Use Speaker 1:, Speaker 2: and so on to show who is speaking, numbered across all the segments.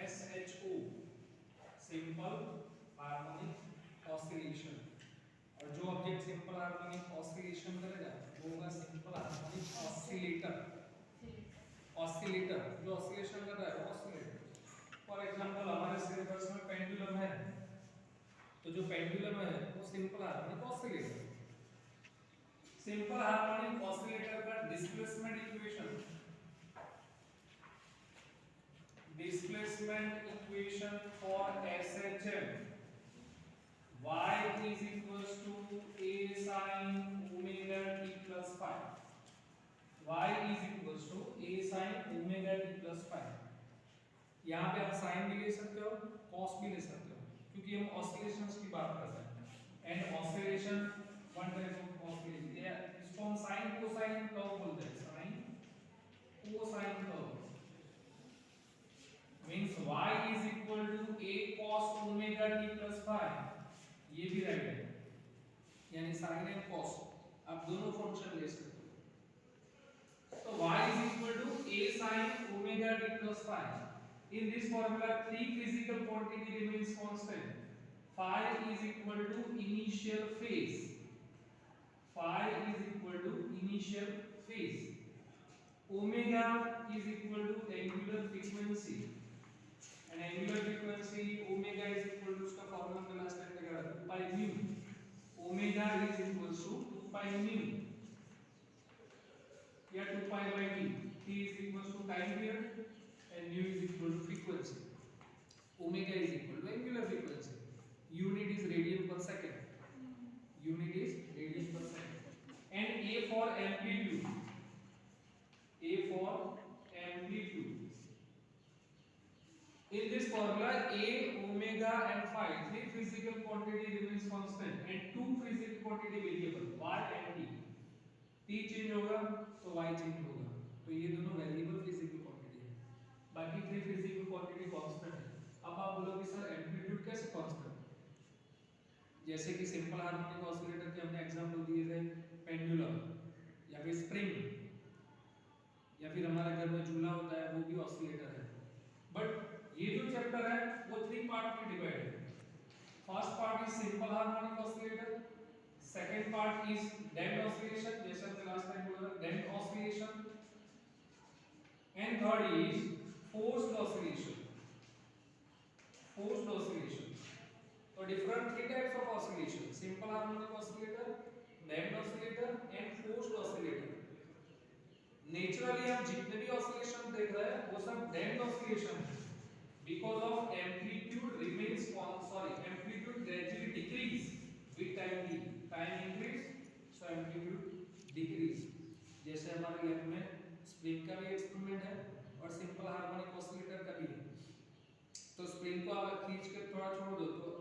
Speaker 1: SHO simple harmonic oscillation. और जो object simple harmonic oscillation करेगा वो होगा सिंपल हार्मोनिक ऑसिलेटर। ऑसिलेटर जो ऑसिलेशन कर रहा है वो ऑसिलेटर। फॉर एग्जांपल हमारे सिलेबस में पेंडुलम है, तो जो पेंडुलम है वो simple harmonic oscillator. Simple harmonic oscillator का displacement equation, for SHM y is equals to a sin omega t plus phi। y is equals to a sin omega t plus phi। यहाँ पे आप sign भी ले सकते हो, cos भी ले सकते हो, क्योंकि हम ऑसिलेशंस की बात कर रहे हैं। And oscillation one type of oscillation, इसको हम साइन कोसाइन कर्व बोलते हैं। Sine cosine curve means y is equal to a cos omega t plus phi। ये भी राइट है, यानी साइन एंड कॉस आप दोनों फंक्शन ले सकते हो। तो y is equal to a sin omega t plus phi। In this formula, three physical quantity remains constant. Phi is equal to initial phase. Phi is equal to initial phase. Omega is equal to angular frequency. And angular frequency omega is equal to उसका formula हमने last time देखा था 2 pi mu। Omega is equal to 2 pi mu या 2 pi by t। T is equal to time period and mu is equal to frequency। Omega is equal to angular frequency। Unit is radian per second। Unit is radian per second। And A for amplitude। A for amplitude। In this formula, A, omega and phi, three physical quantity remains constant and two physical quantity variable, y and t। t change होगा तो y change होगा, तो ये दोनों variable physical quantity है, बाकी three physical quantity constant है। अब आप बोलोगे सर एम्पलीट्यूड कैसे कांस्टेंट? जैसे कि सिंपल हार्मोनिक ऑसिलेटर के हमने एग्जांपल दिए थे, पेंडुलम या फिर स्प्रिंग या फिर हमारे घर में झूला होता है वो भी ऑसिलेटर है। बट ये जो चैप्टर है वो थ्री पार्ट में डिवाइड है। First part is simple harmonic oscillator, second part is damped oscillation, जैसे हमने लास्ट टाइम बोला था damped oscillation, and third is forced oscillation. Forced oscillation, तो different three types of oscillation, simple harmonic oscillator, damped oscillator and forced oscillator. Naturally हम जितने भी oscillation देख रहे हैं वो सब डैम्प्ड ऑसिलेशन है, because of amplitude remains amplitude gradually decrease with time t। time increase so amplitude decrease। जैसे हमारे लैब में स्प्रिंग का भी एक्सपेरिमेंट है और सिंपल हार्मोनिक ऑसिलेटर का भी है। तो स्प्रिंग को आप खींच के थोड़ा छोड़ दो तो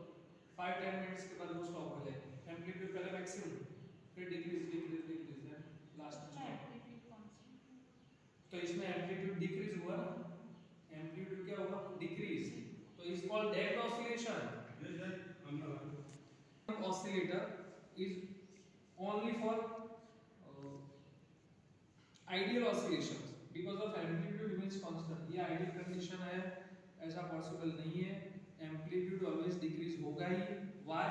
Speaker 1: 5-10 मिनट्स के बाद वो स्टॉप हो जाएगा। एम्पलीट्यूड पहले मैक्सिमम फिर डिक्रीज लास्ट में, तो इसमें एम्पलीट्यूड डिक्रीज हुआ ना, एम्पलीट्यूड क्या होगा डिक्रीज, तो is called damped oscillation. Oscillator is only for ideal oscillations because of amplitude remains constant. ये आइडियल कंडीशन है, ऐसा पॉसिबल नहीं है, एम्पलीट्यूड ऑलवेज डिक्रीज होगा ही। Why?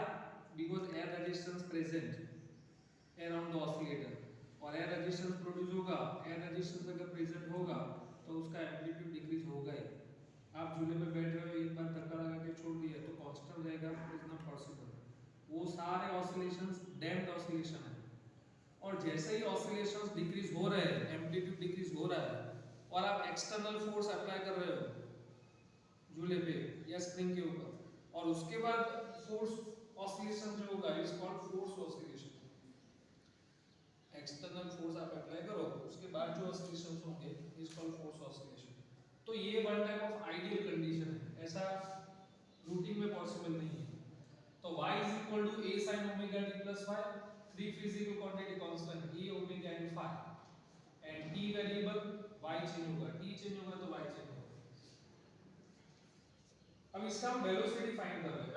Speaker 1: Because air resistance present around the oscillator, और एयर रेजिस्टेंस प्रोड्यूस होगा, air resistance अगर प्रेजेंट होगा तो उसका एम्पलीट्यूड डिक्रीज होगा ही। आप झूले में बैठ रहे हो, एक बार धक्का लगा के छोड़ दिया तो कांस्टेंट रहेगा, इज नॉट पॉसिबल। वो सारे ऑसिलेशंस डैम्प्ड ऑसिलेशन है, और जैसे ही ऑसिलेशंस डिक्रीज हो रहे हैं, एम्पलीट्यूड डिक्रीज हो रहा है और आप एक्सटर्नल फोर्स अप्लाई कर रहे हो झूले पे या स्प्रिंग के ऊपर, और उसके बाद फोर्स ऑसिलेशन जो होगा is called force oscillation. External force आप अप्लाई करो उसके बाद जो ऑसिलेशंस होंगे इज कॉल्ड फोर्स ऑसिलेशन। तो ये one type of ideal condition है, ऐसा रूटीन में पॉसिबल नहीं है। तो y is equal to a sin omega t plus phi, three physical quantity constant a omega and phi, and t variable y change होगा, t change होगा तो y change होगा। अब इसका हम वेलोसिटी फाइंड कर रहे हैं।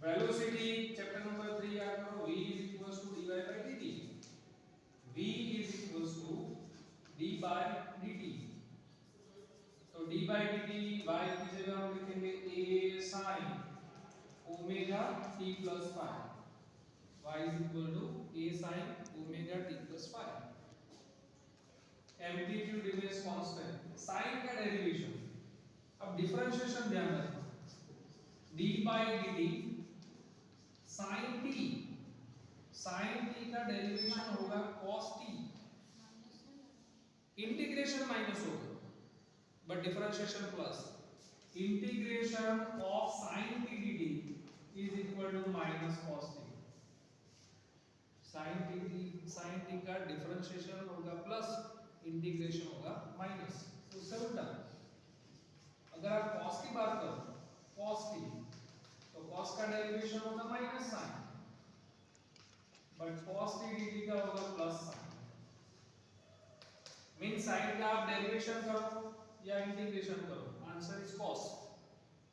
Speaker 1: वेलोसिटी चैप्टर नंबर 3 याद करो, v is equals to dy by dt। v is equals to d by dt। D by D T by की जगह हम लिखेंगे A sine omega T plus five, y is equal to a sin omega t plus five. Amplitude remains constant, sine का derivation, अब differentiation ध्यान रखना, d by dt sin t, sin t का derivation होगा cos t, इंटीग्रेशन माइनस होगा but differentiation plus, integration of sin t dt is equal to minus cos t, sin t का differentiation होगा plus, integration होगा minus. तो उससे उल्टा अगर आप cos की बात करो, cos t तो cos का डेरिवेशन होगा minus sine, but cos t dt का होगा प्लस साइन। मीन साइन का आप डेरिवेशन करो या इंटीग्रेशन करो, answer is cos,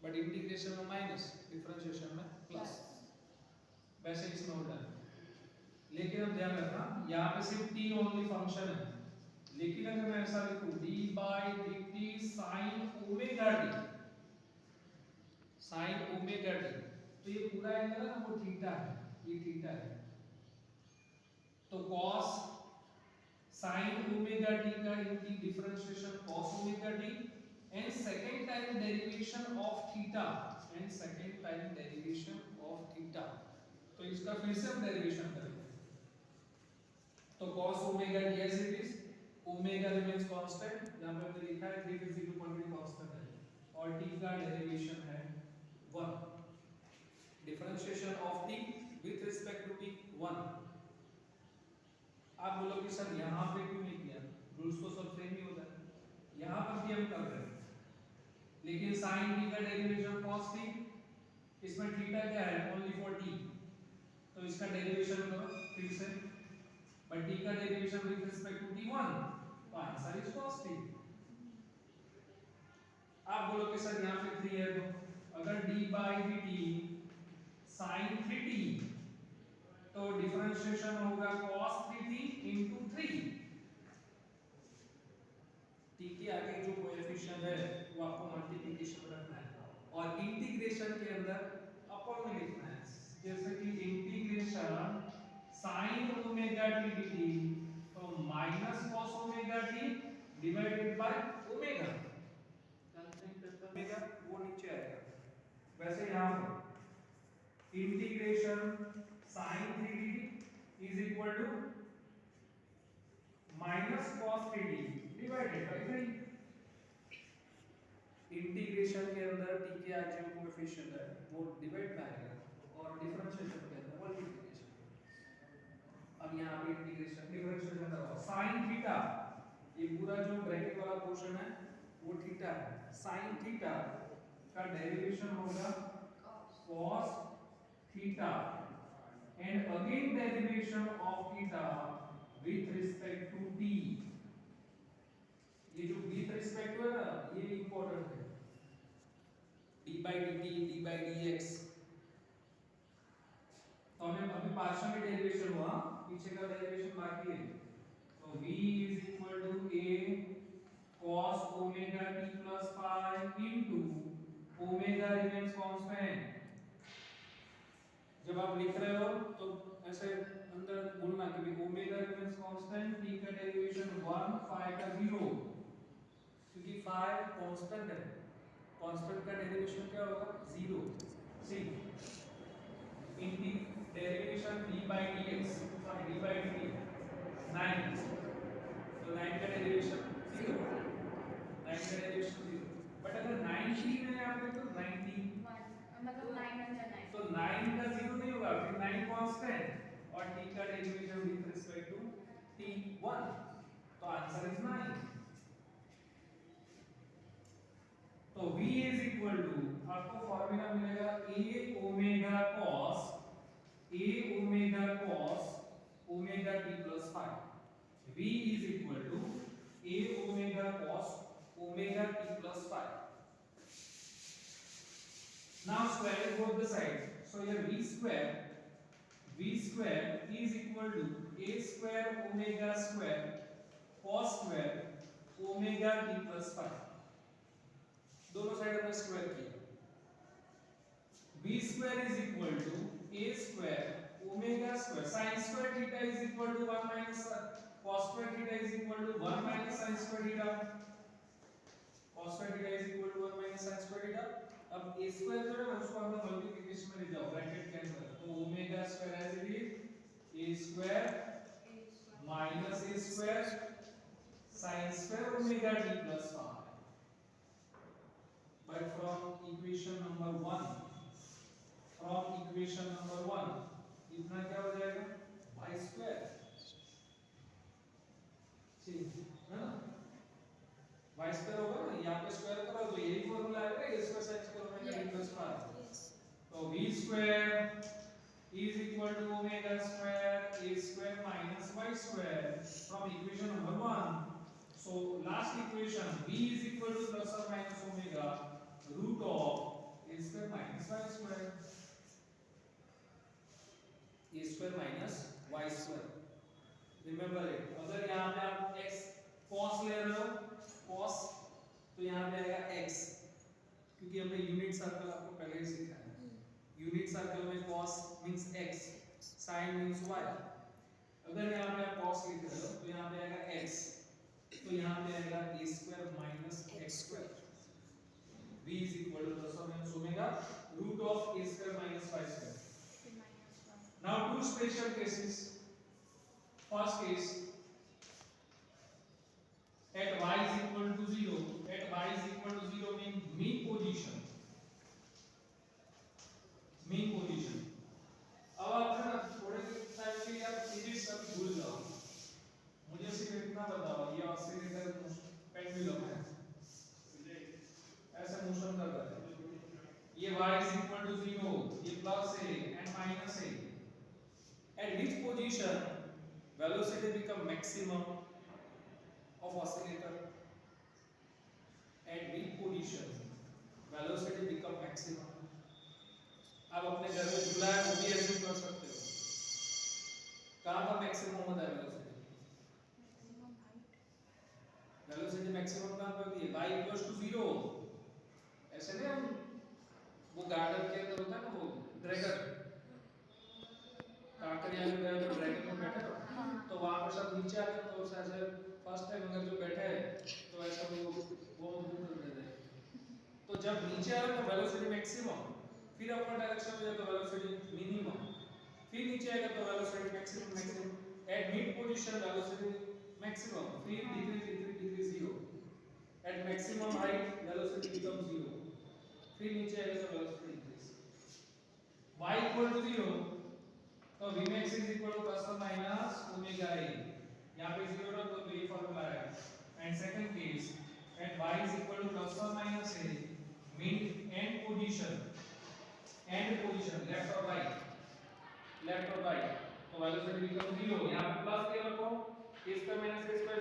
Speaker 1: but integration में माइनस, डिफरेंशिएशन में प्लस, वैसे इसमें उल्टा है। लेकिन अब ध्यान रखना यहाँ पे सिर्फ t ओनली फंक्शन है, लेकिन अगर मैं ऐसा लिखूं d by dt sin omega t, sin omega t, तो ये पूरा एंगल है ना वो थीटा है, ये थीटा है, तो cos sin ओमेगा t का इनकी differentiation cos omega t and second time derivation of theta, and second time derivation of theta, तो इसका फिर से हम डेरिवेशन करेंगे। तो cos omega t as it is, omega remains constant, यहां पे मैंने लिखा है 3 फिजिकल क्वांटिटी कांस्टेंट है, और t का डेरिवेशन है 1, differentiation of t with respect to t 1। आप बोलोगे सर यहां पे क्यों नहीं किया, रूल्स तो सब सेम ही होता है, यहां पर भी हम कर रहे हैं, लेकिन sin t का डेरिवेशन cos t, इसमें थीटा क्या है ओनली फॉर t, तो इसका डेरिवेशन करो फिर से, बट t का derivation with respect to t1, तो आंसर इज cos t। आप बोलोगे सर यहां पे 3 है, तो अगर d by dt sin 3t, तो डिफरेंशिएशन होगा cos 3t into 3, t के आगे जो कोएफिशिएंट है वो आपको मल्टीप्लिकेशन में रखना है, और इंटीग्रेशन के अंदर अपर में लिखना है, जैसे कि integration sin omega t dt, तो minus cos omega t divided by omega, omega वो नीचे आएगा, वैसे यहां पर integration sin 3t is equal to minus cos 3t divided by 3, integration के अंदर t के आगे जो कोएफिशिएंट है वो डिवाइड में आएगा, और डिफरेंशिएशन के अंदर मल्टीप्लिकेशन। अब यहां पे इंटीग्रेशन डिफरेंशिएशन करो, sin थीटा, ये पूरा जो ब्रैकेट वाला पोर्शन है वो थीटा है, sin थीटा का डेरिवेशन होगा cos theta, and again derivation of theta with respect to t, ये जो विथ रिस्पेक्ट है ना ये इंपॉर्टेंट है, d by dt d by dx, तो हमें अभी पार्शियल डेरिवेशन हुआ, पीछे का डेरिवेशन बाकी है, तो v is equal to a cos omega t plus phi into omega remains constant। जब आप लिख रहे हो तो ऐसे अंदर बोलना कि ओमेगा remains constant, t का डेरिवेशन 1 phi का 0, क्योंकि phi कांस्टेंट है, कांस्टेंट का डेरिवेशन क्या होगा 0, सी इनकी derivation d by dx, sorry d by dt 9, तो 9 का डेरिवेशन 0, 9 का डेरिवेशन 0, बट अगर 90 में आप देखो 90
Speaker 2: मतलब 9 अंदर 9,
Speaker 1: तो 9 का 0 नहीं होगा, फिर 9 कांस्टेंट, और t का derivation with respect to t1, तो आंसर इज 9। तो v इज इक्वल टू, आपको फार्मूला मिलेगा a omega cos omega t plus 5, v is equal to a omega cos omega t plus 5। Now square both the sides, so here v square is equal to a square omega square cos square omega t plus 5, दोनों side हमने square किया। b square is equal to a square omega square sin square theta is equal to 1 minus cos square theta is equal to 1 minus sin square theta, cos square theta is equal to 1 minus sin square theta। अब a square जो है ना उसको हमने multiplication में ले जाओ bracket के अंदर, तो omega square as it is a square minus a square sin square omega t plus 5। But from equation number 1 इतना क्या हो जाएगा y square, ठीक है ना, y square होगा ना, यहाँ पे स्क्वायर करो तो यही फॉर्मूला आएगा a square sin square omega t plus 5। तो v square is equal to omega square a square minus y square from equation number 1। So last equation v is equal to plus or minus omega root of a square minus y square, a square minus y square। Remember it। अगर यहाँ पे आप x cos ले रहे हो cos, तो यहाँ पे आएगा x, क्योंकि हमने यूनिट सर्कल आपको पहले ही सीखा है। यूनिट सर्कल में cos means x, sin means y। अगर यहाँ पे आप cos लिख रहे हो तो यहाँ पे आएगा x, तो यहाँ पे आएगा a square minus x square। v is equal to plus or minus omega root of a square minus y square। Now two special cases। First case, at y is equal to 0, at y is equal to 0 means mean position, mean position। अब आप है ना थोड़े time के लिए आप physics सब भूल जाओ, मुझे सिर्फ इतना बताओ, ये ऑसिलेटर पेंडुलम है, ऐसे मोशन कर रहा है, ये y is equal to 0, ये प्लस है एंड माइनस है। At which position velocity become maximum of oscillator? At which position velocity become maximum? आप अपने घर में झूला है वो भी ऐसे कर सकते हो, कहाँ पर मैक्सिमम होता है वेलोसिटी? वेलोसिटी मैक्सिमम कहाँ पर होती है? y equals to 0। ऐसे नहीं, हम वो गार्डन के अंदर होता है ना वो ड्रैगन, कांकरिया में गए तो ड्रैगन में बैठे तो वहां पर सब नीचे आते तो ऐसे फर्स्ट टाइम अगर जो बैठे हैं तो ऐसा वो मूव कर देते हैं, तो जब नीचे आ रहे तो वेलोसिटी मैक्सिमम, फिर अपना डायरेक्शन में जाए तो वेलोसिटी मिनिमम, फिर नीचे आएगा तो velocity maximum. At mid position velocity maximum, फिर decrease 0। At maximum height velocity become 0, फिर नीचे आएगा तो velocity increase. y equal to 0, तो vmax is equal to plus or minus omega a, यहाँ पे 0 रख दो तो ये फॉर्मूला है। And second case, at y is equal to plus or minus a mean end position left or right, तो velocity become 0, यहाँ पे प्लस के रखो, a square minus a square